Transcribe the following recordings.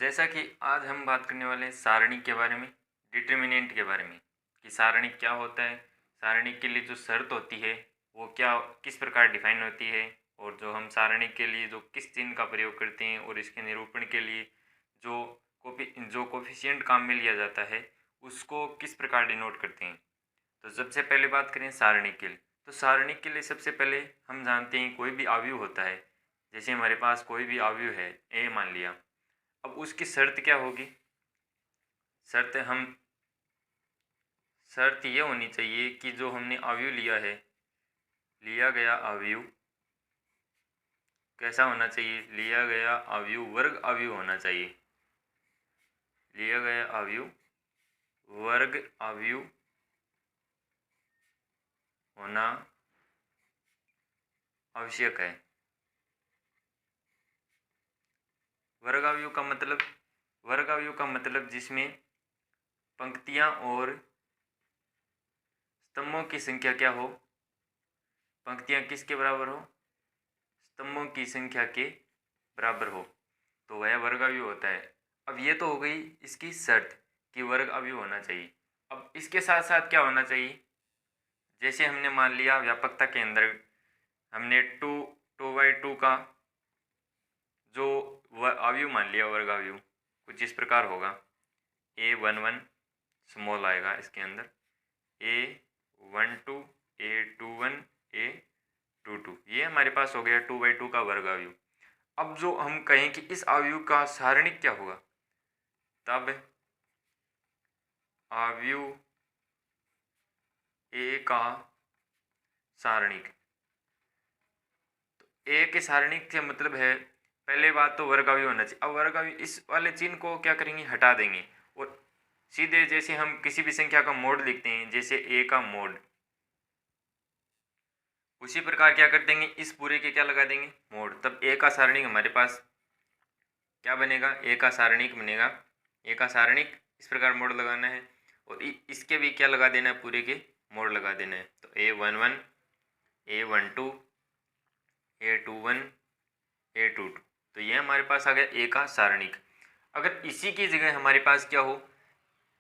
जैसा कि आज हम बात करने वाले हैं सारणी के बारे में, डिटर्मिनेंट के बारे में कि सारणी क्या होता है, सारणी के लिए जो शर्त होती है वो क्या किस प्रकार डिफाइन होती है, और जो हम सारणी के लिए जो किस चिन्ह का प्रयोग करते हैं और इसके निरूपण के लिए जो कोफिशिएंट काम में लिया जाता है उसको किस प्रकार डिनोट करते हैं। तो सबसे पहले बात करें सारणी के लिए, तो सारणी के लिए सबसे पहले हम जानते हैं कोई भी अवयव होता है। जैसे हमारे पास कोई भी अवयव है ए मान लिया, अब उसकी शर्त क्या होगी। शर्त हम शर्त ये होनी चाहिए कि जो हमने अवयव लिया है, लिया गया अवयव कैसा होना चाहिए, लिया गया अवयव वर्ग अवयव होना चाहिए। लिया गया अवयव वर्ग अवयव होना आवश्यक है। वर्ग अवयव का मतलब जिसमें पंक्तियां और स्तंभों की संख्या क्या हो, पंक्तियां किसके बराबर हो, स्तंभों की संख्या के बराबर हो, तो वह वर्ग अवयव होता है। अब ये तो हो गई इसकी शर्त कि वर्ग अवयव होना चाहिए। अब इसके साथ साथ क्या होना चाहिए, जैसे हमने मान लिया व्यापकता के अंदर हमने टू बाई टू का जो अवयव मान लिया, वर्ग अवयव कुछ इस प्रकार होगा, A11 स्मॉल आएगा इसके अंदर, A12 A21 A22, ये हमारे पास हो गया 2/2 का वर्ग अवयव। अब जो हम कहें कि इस अवयव का सारणिक क्या होगा, तब अवयव ए का सारणिक, तो ए के सारणिक से मतलब है पहले बात तो वर्ग अवयव होना चाहिए। अब वर्ग अवयव इस वाले चिन्ह को क्या करेंगे, हटा देंगे और सीधे जैसे हम किसी भी संख्या का मोड लिखते हैं, जैसे ए का मोड, उसी प्रकार क्या कर देंगे, इस पूरे के क्या लगा देंगे, मोड। तब ए का सारणिक हमारे पास क्या बनेगा, ए का सारणिक बनेगा। ए का सारणिक इस प्रकार मोड लगाना है और इसके भी क्या लगा देना है, पूरे के मोड लगा देना है। तो A11 A12 A21 A22, तो ये हमारे पास आ गया ए का सारणिक। अगर इसी की जगह हमारे पास क्या हो,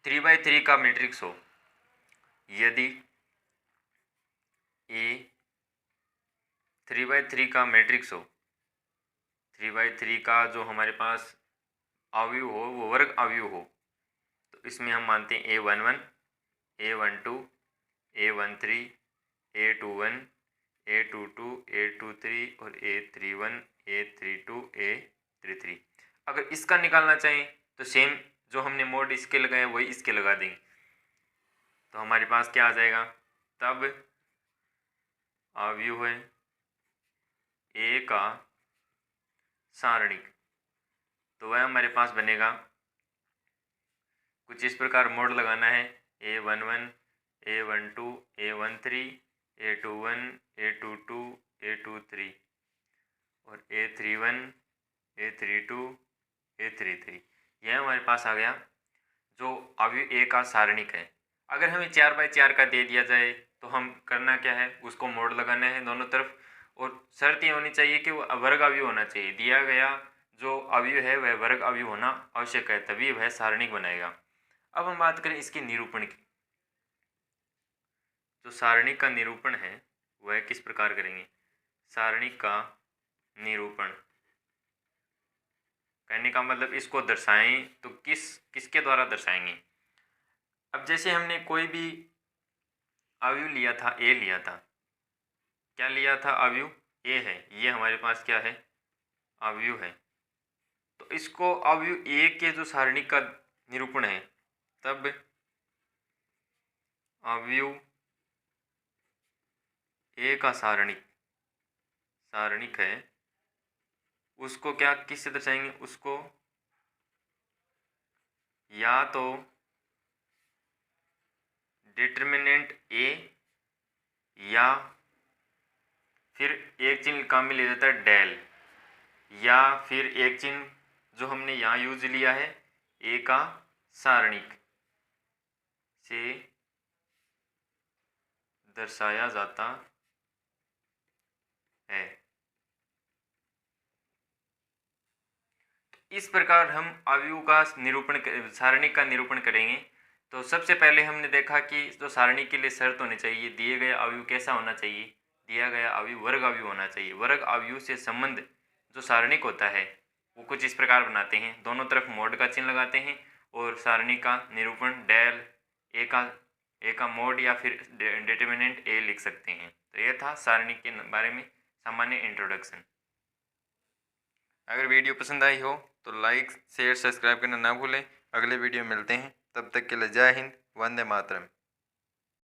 3/3 का मैट्रिक्स हो, यदि ए 3/3 का मैट्रिक्स हो, 3/3 का जो हमारे पास अवयव हो वो वर्ग अवयव हो, तो इसमें हम मानते हैं A11 A12 A13 A21 A22 A23 और A31 A32 A33। अगर इसका निकालना चाहें तो सेम जो हमने मोड इसके लगाए वही इसके लगा देंगे, तो हमारे पास क्या आ जाएगा, तब अवयव है ए का सारणिक, तो वह हमारे पास बनेगा कुछ इस प्रकार मोड लगाना है, A11 A12 A13 A21 A22 A23 और A31 A32 A33, यह हमारे पास आ गया जो अवयव ए का सारणिक है। अगर हमें 4/4 का दे दिया जाए तो हम करना क्या है, उसको मोड लगाना है दोनों तरफ, और शर्त ये होनी चाहिए कि वो वर्ग अवयव होना चाहिए, दिया गया जो अवयव है वह वर्ग अवयव होना आवश्यक है, तभी वह सारणिक बनाएगा। अब हम बात करें इसके निरूपण की, जो सारणिक का निरूपण है वह किस प्रकार करेंगे। सारणिक का निरूपण कहने का मतलब इसको दर्शाएं तो किसके द्वारा दर्शाएंगे। अब जैसे हमने कोई भी अवयव लिया था, ए लिया था, क्या लिया था, अवयव ए है, ये हमारे पास क्या है, अवयव है। तो इसको अवयव ए के जो सारणिक का निरूपण है, तब अवयव ए का सारणिक है, उसको क्या किससे दर्शाएंगे, उसको या तो डिटर्मिनेंट ए या फिर एक चिन्ह काम में ले जाता है डेल, या फिर एक चिन्ह जो हमने यहाँ यूज लिया है ए का सारणिक से दर्शाया जाता है। इस प्रकार हम अवयव का निरूपण सारणी का निरूपण करेंगे। तो सबसे पहले हमने देखा कि जो सारणी के लिए शर्त होनी चाहिए, दिए गए अवयव कैसा होना चाहिए, दिया गया अवयव वर्ग अवयव होना चाहिए। वर्ग अवयव से संबंध जो सारणिक होता है वो कुछ इस प्रकार बनाते हैं, दोनों तरफ मोड का चिन्ह लगाते हैं और सारणी का निरूपण डेल ए का मोड या फिर डिटर्मिनेंट ए लिख सकते हैं। तो यह था सारणी के बारे में सामान्य इंट्रोडक्शन। अगर वीडियो पसंद आई हो तो लाइक शेयर सब्सक्राइब करना ना भूलें। अगले वीडियो में मिलते हैं, तब तक के लिए जय हिंद, वंदे मातरम।